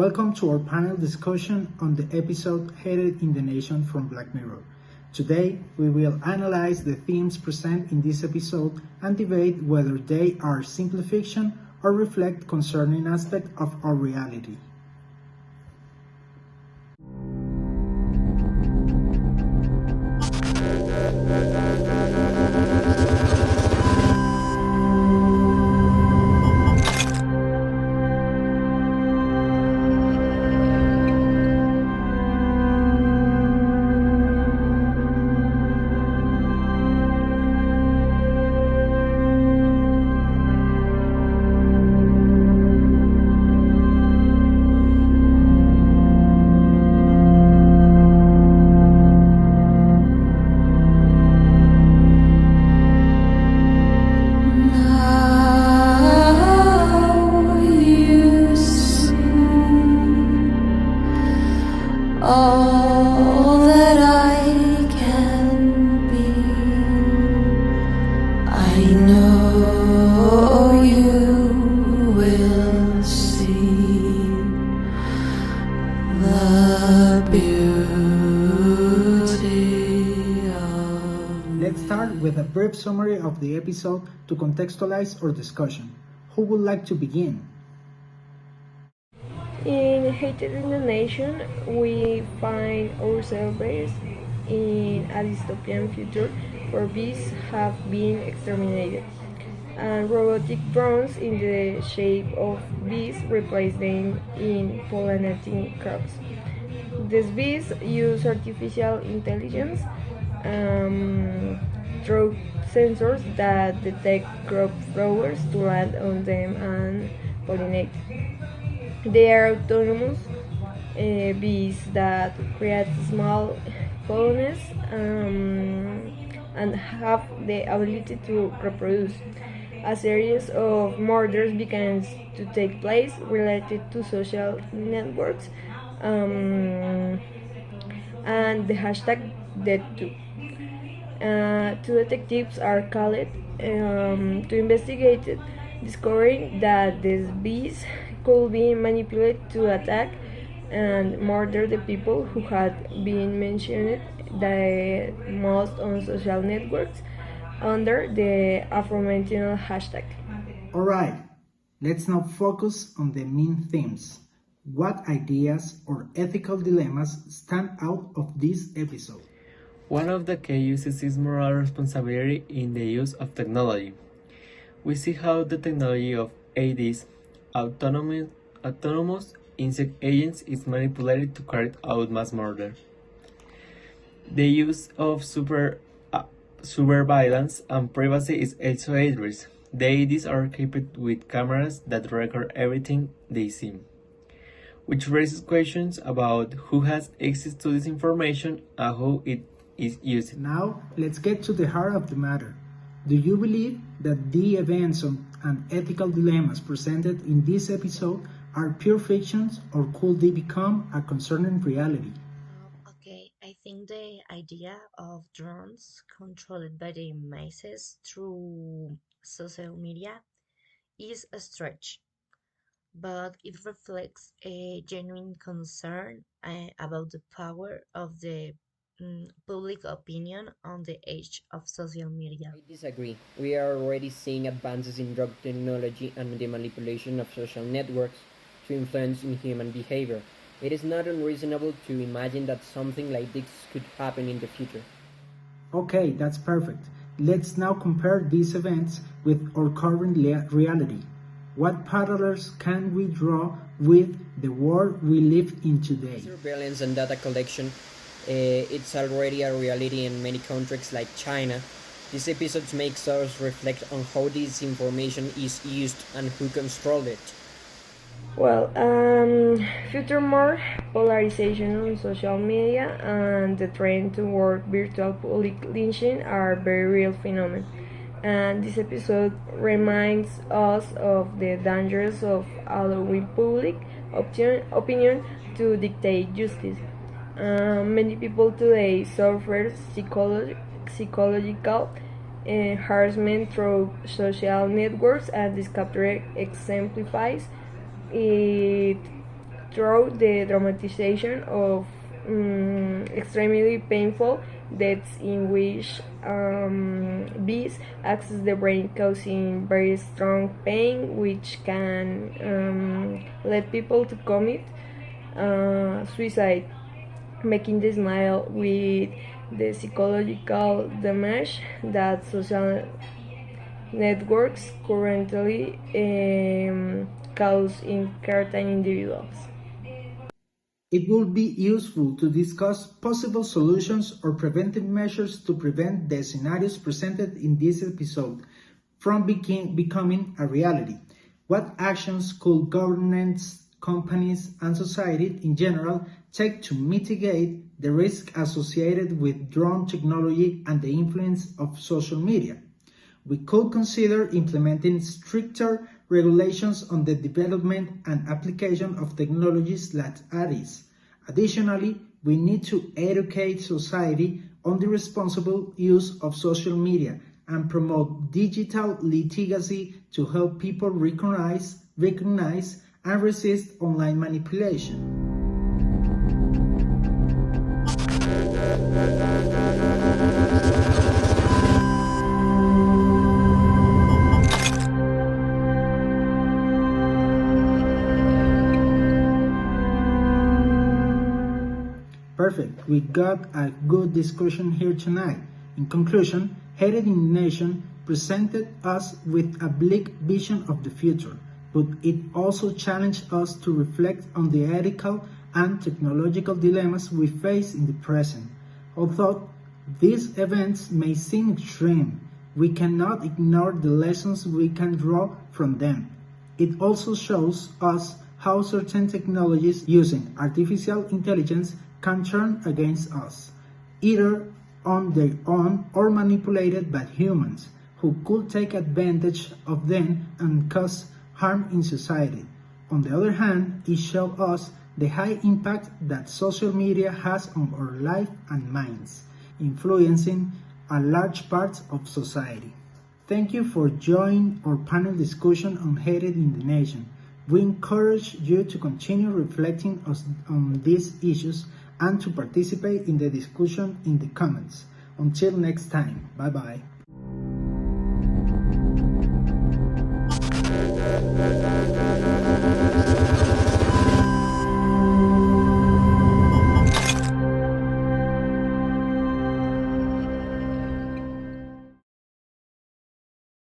Welcome to our panel discussion on the episode Hated in the Nation from Black Mirror. Today, we will analyze the themes present in this episode and debate whether they are simple fiction or reflect concerning aspects of our reality. All that I can be, I know you will see the beauty of. Let's start with a brief summary of the episode to contextualize our discussion. Who would like to begin? In Hated in the Nation, we find ourselves in a dystopian future where bees have been exterminated, and robotic drones in the shape of bees replace them in pollinating crops. These bees use artificial intelligence through sensors that detect crop growers to land on them and pollinate. They are autonomous bees that create small colonies and have the ability to reproduce. A series of murders begins to take place related to social networks and the hashtag #death2. Two detectives are called to investigate it, discovering that these bees could be manipulated to attack and murder the people who had been mentioned the most on social networks under the aforementioned hashtag. Alright, let's now focus on the main themes. What ideas or ethical dilemmas stand out of this episode? One of the key uses is moral responsibility in the use of technology. We see how the technology of ADs, autonomous insect agents, is manipulated to carry out mass murder. The use of surveillance and privacy is also at risk. The ADs are equipped with cameras that record everything they see, which raises questions about who has access to this information and how it is used. Now, let's get to the heart of the matter. Do you believe that the events and ethical dilemmas presented in this episode are pure fictions, or could they become a concerning reality? Okay, I think the idea of drones controlled by the masses through social media is a stretch, but it reflects a genuine concern about the power of the public opinion on the age of social media. I disagree. We are already seeing advances in drug technology and the manipulation of social networks to influence in human behavior. It is not unreasonable to imagine that something like this could happen in the future. Okay, that's perfect. Let's now compare these events with our current reality. What parallels can we draw with the world we live in today? Surveillance and data collection, it's already a reality in many countries like China. This episode makes us reflect on how this information is used and who controls it. Well, future more polarization on social media and the trend toward virtual public lynching are very real phenomena. And this episode reminds us of the dangers of allowing public opinion to dictate justice. Many people today suffer psychological harassment through social networks, and this chapter exemplifies it through the dramatization of extremely painful deaths in which bees access the brain, causing very strong pain, which can lead people to commit suicide, making the smile with the psychological damage that social networks currently cause in certain individuals. It would be useful to discuss possible solutions or preventive measures to prevent the scenarios presented in this episode from becoming a reality. What actions could governments, companies, and society in general take to mitigate the risk associated with drone technology and the influence of social media? We could consider implementing stricter regulations on the development and application of technologies like ARIS. Additionally, we need to educate society on the responsible use of social media and promote digital literacy to help people recognize and resist online manipulation. Perfect. We got a good discussion here tonight. In conclusion, Hated Indignation presented us with a bleak vision of the future, but it also challenged us to reflect on the ethical and technological dilemmas we face in the present. Although these events may seem extreme, we cannot ignore the lessons we can draw from them. It also shows us how certain technologies using artificial intelligence can turn against us, either on their own or manipulated by humans, who could take advantage of them and cause harm in society. On the other hand, it shows us the high impact that social media has on our life and minds, influencing a large part of society. Thank you for joining our panel discussion on Hated Indignation. We encourage you to continue reflecting on these issues and to participate in the discussion in the comments. Until next time, bye bye.